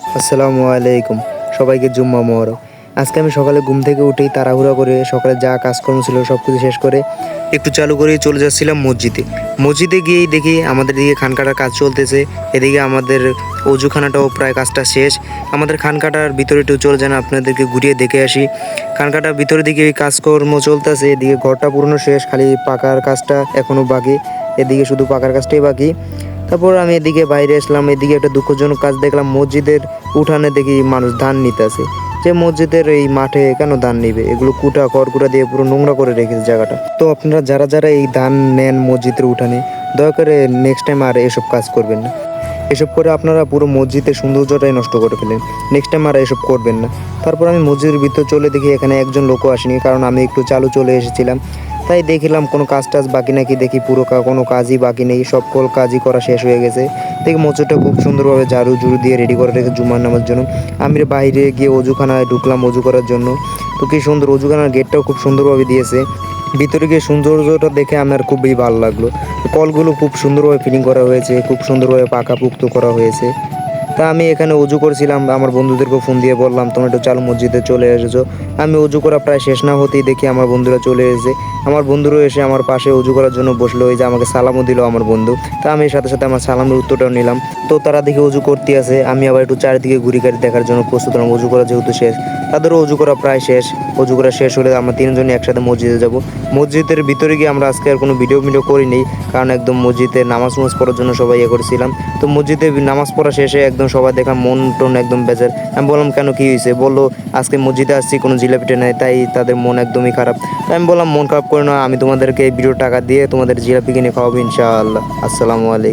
আসসালামু আলাইকুম। সবাইকে জুম্মা মোবারক। আজকে আমি সকালে ঘুম থেকে উঠেই তাড়াহুড়া করে সকালে যা কাজকর্ম ছিল সব কিছু শেষ করে একটু চালু করেই চলে যাচ্ছিলাম মসজিদে। মসজিদে গিয়েই দেখি আমাদের দিকে খান কাটার কাজ চলতেছে। এদিকে আমাদের অজুখানাটাও প্রায় কাজটা শেষ। আমাদের খান কাটার ভিতরে একটু চলে যান, আপনাদেরকে ঘুরিয়ে দেখে আসি। খান কাটার ভিতরের দিকে কাজকর্ম চলতেছে, এদিকে ঘরটা পুরনো শেষ, খালি পাকার কাজটা এখনও বাকি। এদিকে শুধু পাকার কাজটাই বাকি। তারপর আমি এদিকে বাইরে আসলাম, এদিকে একটা দুঃখজনক কাজ দেখলাম, মসজিদের উঠানে দেখি মানুষ ধান নিতেছে। যে মসজিদের এই মাঠে কেন ধান নিবে, এগুলো খড়কুটা দিয়ে পুরো নোংরা করে রেখেছে জায়গাটা। তো আপনারা যারা যারা এই ধান নেন মসজিদের উঠানে, দয়া করে নেক্সট টাইম আর এসব কাজ করবেন না। এসব করে আপনারা পুরো মসজিদের সৌন্দর্যটাই নষ্ট করে ফেলেন। নেক্সট টাইম আর এসব করবেন না। তারপর আমি মসজিদের ভিতর চলে দেখি এখানে একজন লোকও আসেনি, কারণ আমি একটু চালু চলে এসেছিলাম। তাই দেখলাম কোনো কাজ টাজ বাকি নাকি, দেখি পুরো কোনো কাজই বাকি নেই, সকল কাজই করা শেষ হয়ে গেছে। দেখি মসজিদটা খুব সুন্দরভাবে ঝাড়ু দিয়ে রেডি করে রেখে জুমার নামার জন্য। আমি বাইরে গিয়ে অজুখানায় ঢুকলাম অজু করার জন্য। তো কি সুন্দর অজুখানার গেটটাও খুব সুন্দরভাবে দিয়েছে। ভিতরে গিয়ে সৌন্দর্যটা দেখে আমার খুবই ভালো লাগলো। কলগুলো খুব সুন্দরভাবে ফিটিং করা হয়েছে, খুব সুন্দরভাবে পাকাপুক্ত করা হয়েছে। তা আমি এখানে অজু করছিলাম, আমার বন্ধুদেরকে ফোন দিয়ে বললাম তোমরা একটু চালু মসজিদে চলে এসেছো। আমি অজু করা প্রায় শেষ না হতেই দেখি আমার বন্ধুরা চলে এসেছে। আমার বন্ধুরা এসে আমার পাশে অজু করার জন্য বসলো, এই যে আমাকে সালামও দিল আমার বন্ধু। তা আমি সাথে সাথে আমার সালামের উত্তরটাও নিলাম। তো তারা দেখে অজু করতে আছে, আমি আবার একটু চারিদিকে ঘুরি ঘাড়ি দেখার জন্য প্রস্তুত হলাম। অজু করা যেহেতু শেষ, তাদেরও অজু করা প্রায় শেষ। অজু করা শেষ হলে আমরা তিনজনই একসাথে মসজিদে যাব। মসজিদের ভিতরে গিয়ে আমরা আজকে আর কোনো ভিডিও করিনি, কারণ একদম মসজিদে নামাজ পড়ার জন্য সবাই করেছিলাম। তো মসজিদে নামাজ পড়া শেষে একদম সবাই দেখলাম মন টন একদম বেজার। আমি বললাম কেন, কী হয়েছে? বললো আজকে মসজিদে আসছি, কোনো জিলাপিটা নেই, তাই তাদের মন একদমই খারাপ। তাই আমি বললাম মন খারাপ করে না, আমি তোমাদেরকে এই ভিডিও টাকা দিয়ে তোমাদের জিলাপি কিনে খাওয়াবো ইনশাআল্লাহ। আসসালামু আলাইকুম।